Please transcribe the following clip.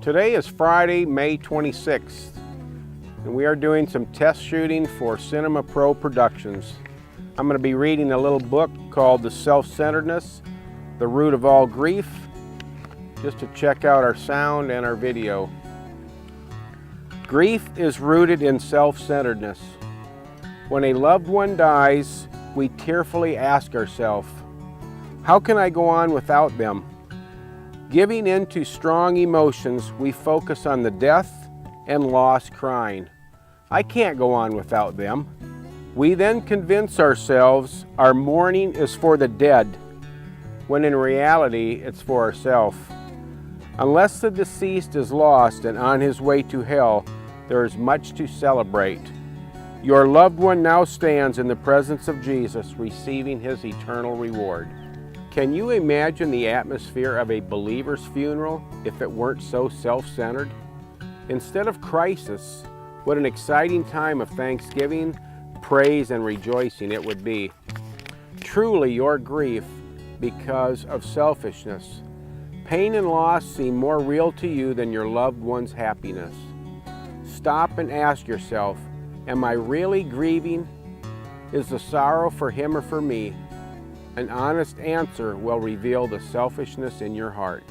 Today is Friday, May 26th, and we are doing some test shooting for Cinema Pro Productions. I'm going to be reading a little book called The Self-Centeredness, the Root of All Grief, just to check out our sound and our video. Grief is rooted in self-centeredness. When a loved one dies, we tearfully ask ourselves, how can I go on without them? Giving in to strong emotions, we focus on the death and loss crying. I can't go on without them. We then convince ourselves our mourning is for the dead, when in reality it's for ourselves. Unless the deceased is lost and on his way to hell, there is much to celebrate. Your loved one now stands in the presence of Jesus, receiving his eternal reward. Can you imagine the atmosphere of a believer's funeral if it weren't so self-centered? Instead of crisis, what an exciting time of thanksgiving, praise, and rejoicing it would be. Truly your grief because of selfishness. Pain and loss seem more real to you than your loved one's happiness. Stop and ask yourself, am I really grieving? Is the sorrow for him or for me? An honest answer will reveal the selfishness in your heart.